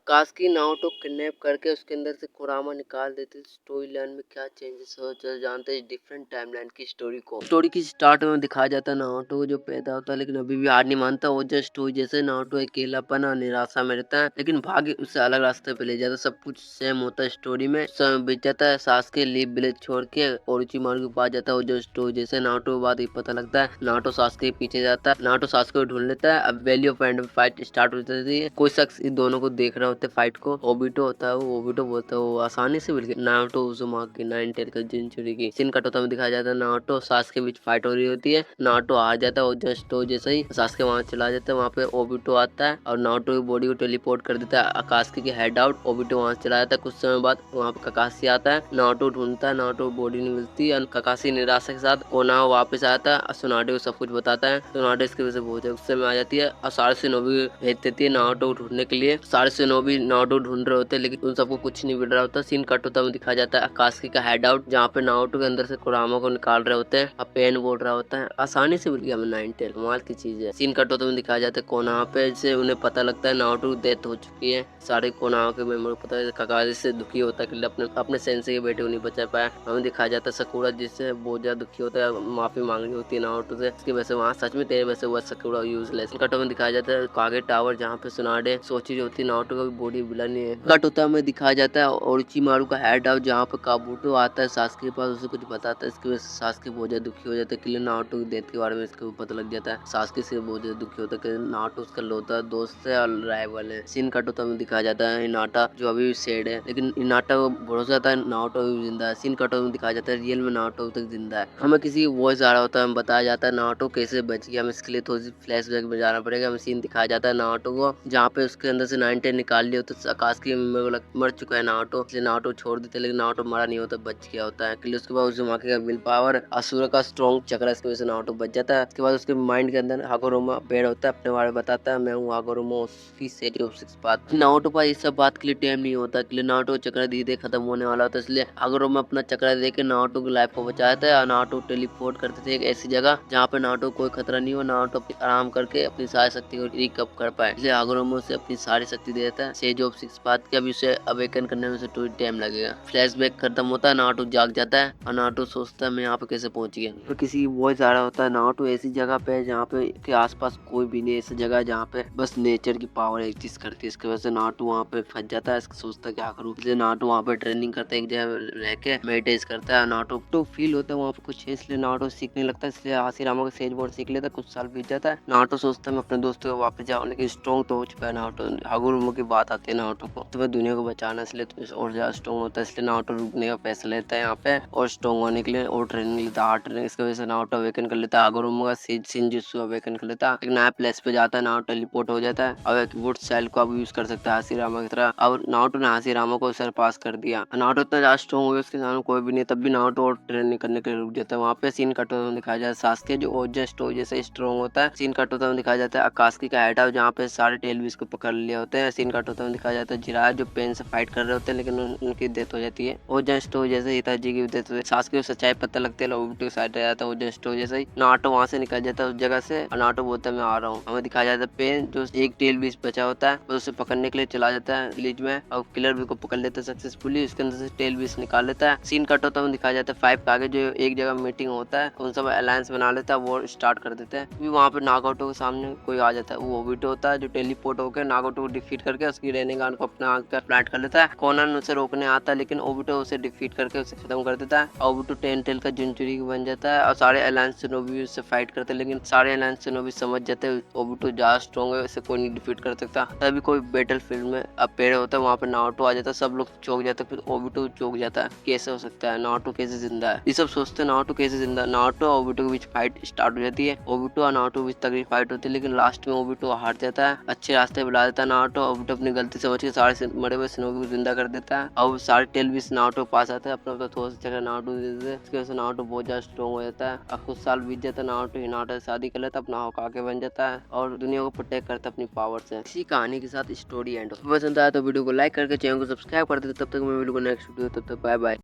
अकात्सुकी Naruto को kidnap करके उसके अंदर से कुरामा निकाल देते। स्टोरी लाइन में क्या चेंजेस हो चल जानते हैं डिफरेंट टाइमलाइन की स्टोरी को। स्टोरी की स्टार्ट में दिखाया जाता है नारुतो जो पैदा होता है लेकिन अभी भी हार नहीं मानता। वो जस्ट हुई जैसे नारुतो अकेलापन और निराशा में रहता है लेकिन भाग्य उससे अलग रास्ते पे ले जाता है। सब कुछ सेम होता है स्टोरी में। समय बीत जाता है। सासुके लीव विलेज छोड़ के ओरोचिमारू के पास जाता है। वो जस्ट हुई जैसे नारुतो के बाद ये पता लगता है। नारुतो सासुके के पीछे जाता है। नारुतो सासुके को ढूंढ लेता है। अब valley of and fight start हो जाती है। कोई शख्स इन दोनों को देख रहा होता है फाइट को। ओबिटो होता है। वो ओबिटो बोलता है वो आसानी से मिल गया नारुतो उज़ुमाकी नाइन टेल का जिंचुरी की सीन कटोता में दिखाया जाता है। नारुतो सासुके के बीच फाइट हो रही होती है। नारुतो हार जाता है। वो जस्ट हो जैसे ही सासुके वहां चला जाता है। वहां पे ओबिटो आता है और नारुतो की बॉडी को टेलीपोर्ट कर देता है। अकात्सुकी के हेड आउट ओबिटो वहां चला जाता है। कुछ समय बाद वहां पे ककाशी आता है। नारुतो ढूंढता है। नारुतो बॉडी नहीं मिलती और ककाशी निराशा के साथ कोनावा वापस आता है और सुनाडे को सब कुछ बताता है। सुनाडे इसकी वजह से बहुत गुस्से में आ जाती है और सारे शिनोबी भेज देती है नारुतो को ढूंढने के लिए। सारे शिनोबी नारुतो ढूंढ रहे होते हैं लेकिन उन सबको कुछ नहीं मिल रहा होता। सीन कट होता में दिखाया जाता है अकात्सुकी का हेड आउट जहाँ पे नारुतो के अंदर से कुरामा को निकाल रहे होते हैं और पेन बोल रहा होता है आसानी से मिल गया हमें नाइन टेल कमाल की चीज है। सीन कट होता में दिखाया जाता है कोनावा पे से उन्हें पता लगता है नारुतो की डेथ हो चुकी है। सारे कोनावा के मेंबर को पता है। ककाशी से दुखी होता है कि अपने सेंसे के बेटे को नहीं बचा पाया। हमें दिखाया जाता है साकुरा जिससे बहुत ज्यादा दुखी होता है। माफी मांगनी होती है नारुतो से। इसकी वजह से वहाँ सच में तेरे वजह से हुआ साकुरा यूजलेस। कटो में दिखाया जाता है कागे टावर जहाँ पे सुनाडे सोची जो होती है नारुतो का भी बॉडी विलन ही है। कट होता में दिखाया जाता है ओरोचिमारू का हेड आउट जहाँ पे काबुतो आता है सासुके के पास उसे कुछ बताता है। इसकी वजह से सासुके बहुत ज्यादा दुखी हो जाता है कि नारुतो की डेथ के बारे में इसको पता लग जाता है। सासुके से बहुत ज्यादा दुखी होता है कि नारुतो उसका लौता दोस्त है और राइवल है। सीन कट होता में दिखाया जाता है हिनाटा जो अभी भी सैड है लेकिन हिनाटा को भरोसा था नारुतो भी जिंदा है। सीन कट में दिखाया जाता है रियल में नारुतो अभी तक जिंदा है। हमें किसी वॉइस आ रहा होता है हमें बताया जाता है नारुतो कैसे बच गया। हमें इसके लिए थोड़ी सी फ्लैशबैक में जाना पड़ेगा। हमें सीन दिखाया जाता है नारुतो को जहाँ पे उसके अंदर से नाइन टेल निकाल लिया तो अकात्सुकी में मर चुका है नारुतो इसलिए नारुतो छोड़ देते लेकिन नारुतो मरा नहीं होता बच गया होता है। उसके बाद उज़ुमाकी का विल पावर असुरा का स्ट्रॉन्ग चक्र इसकी वजह से नारुतो बच जाता है। उसके बाद उसके माइंड के अंदर हागोरोमा पेड़ होता है अपने बारे में बताता है मैं हूँ हागोरोमा उसकी set of six path. Naruto पर इस सब बात के लिए टाइम नहीं होता कि नारुतो चक्र धीरे खत्म होने वाला होता है इसलिए हागोरोमा अपना चक्र दे के नारुतो की लाइफ को बचाता है और नारुतो टेलीपोर्ट करते थे एक ऐसी जगह जहाँ पे नारुतो कोई खतरा नहीं हो। नारुतो आराम करके अपनी सारी शक्ति को रिकवर कर पाए इसलिए हागोरोमा से अपनी सारी शक्ति दे देता है। सेज ऑफ सिक्स पाथ के अभी उसे अवेकन करने में से थोड़ी टाइम लगेगा। फ्लैशबैक खत्म होता है नारुतो जाग जाता है और नारुतो सोचता है मैं यहाँ पे कैसे पहुंच गया। तो किसी वॉइस आ रहा होता है नारुतो ऐसी जगह पे जहाँ पे के आसपास कोई भी नहीं ऐसी जगह जहाँ पे बस नेचर की पावर एग्जिस्ट करती है। इसकी वजह से नारुतो वहाँ पे फंस जाता है। सोचता है क्या करूँ इसलिए नारुतो वहाँ पे ट्रेनिंग करता है एक जगह रह के मेडिटेट करता है। नारुतो तो फील होता है वहाँ पे कुछ है इसलिए नारुतो सीखने लगता है इसलिए हाशिरामा का सेज वर्ड सीख लेता है। कुछ साल बीत जाता है। नारुतो सोचता है मैं अपने दोस्तों को वापस जाऊँ लेकिन स्ट्रॉन्ग तो हो चुका है नारुतो। हागोरोमा की बात आती है नारुतो को तुम्हें दुनिया को बचाना इसलिए और ज्यादा स्ट्रॉन्ग होता है इसलिए नारुतो रुकने का फैसला लेता है यहाँ पे और स्ट्रॉन्ग होने के लिए और ट्रेनिंग लेता है हार्ड ट्रेनिंग। इसकी वजह से नारुतो अवेकन कर लेता है। हागोरोमा का शिनजुत्सु अवेकन कर लेता है। एक नया प्लेस पे जाता है नारुतो टेलीपोर्ट हो जाता है और एक वुड सेल को अब यूज कर सकता है हाशिरामा की तरह। अब नारुतो ने हाशिरामा को सरपास कर दिया। नारुतो इतना ज्यादा स्ट्रॉन्ग हो गया उसके सामने कोई भी नहीं तब भी नारुतो और ट्रेनिंग करने के लिए रुक जाता है। वहाँ पे सीन कट होता दिखाया जाता है सासुके जो जस्ट हो जैसे स्ट्रॉन्ग होता है। सीन कट होता दिखाया जाता है अकात्सुकी का हेड जहाँ पे सारे टेलविस को पकड़ लिया होते हैं। सीन कट होता दिखाया जाता है जिराया जो पेन से फाइट कर रहे होते हैं लेकिन उनकी डेथ हो जाती है। वो जस्ट हो जैसे हिताजी की डेथ हो सासुके को सच्चाई पता लगती है ओबिटो साइड आ जाता है। वो जस्ट हो जैसे ही नारुतो वहाँ से निकल जाता है उस जगह से और नारुतो बोलता है मैं आ रहा हूँ। हमें दिखाया जाता है पेन जो एक टेल बीस बचा होता है उसे पकड़ने के लिए चला जाता है विलेज में और किलर भी को पकड़ लेता है सक्सेसफुली। उसके अंदर से टेल बीस निकाल लेता है। सीन कट होता है दिखाया जाता है फाइव का आगे जो एक जगह मीटिंग होता है उन सब अलायंस बना लेता है वो स्टार्ट कर देते हैं। भी वहाँ पे नागाटो के सामने कोई आ जाता है वो ओबिटो होता है जो टेलीपोर्ट होकर नागाटो को डिफीट करके उसकी रेनेगान को अपना आग पे फ्लैट कर लेता है। कोनन उसे रोकने आता है लेकिन ओबिटो उसे डिफीट करके उसे खत्म कर देता है। ओबिटो टेन टेल का जिंचुरी बन जाता है और सारे अलायंस शिनोबी उससे फाइट करते हैं लेकिन सारे अलायंस शिनोबी समझ जाते हैं ओबिटो ज्यादा स्ट्रॉन्ग है इसे कोई नहीं डिफीट कर सकता। तभी कोई बैटल फील्ड में अपेयर होता है वहाँ पे नारुतो आ जाता है सब लोग चौंक जाते हैं। फिर ओबिटो चौंक जाता है कैसे हो सकता है नारुतो कैसे जिंदा है। ये सब सोचते हैं नारुतो कैसे जिंदा है। नारुतो और ओबिटो के बीच फाइट स्टार्ट हो जाती है। ओबिटो और नारुतो के बीच तगड़ी फाइट होती है लेकिन लास्ट में ओबिटो हार जाता है। अच्छे रास्ते बुला देता है नारुतो। ओबिटो अपनी गलती समझ के सारे मरे हुए शिनोबी को जिंदा कर देता है और सारे टेल भी नारुतो के पास आता है अपना थोड़ा सा जगह नारुतो दे देते हैं। इसकी वजह से नारुतो बहुत ज्यादा स्ट्रॉन्ग हो जाता है और कुछ साल बीत जाता है। नारुतो हिनाटा से शादी कर लेता है अपना होकागे बन जाता है और दुनिया को प्रोटेक्ट करता है अपनी पावर से। इसी कहानी के साथ स्टोरी एंड पसंद आया तो वीडियो को लाइक करके चैनल को सब्सक्राइब कर देते। तब तक मैं वीडियो को नेक्स्ट वीडियो तब तक बाय बाय।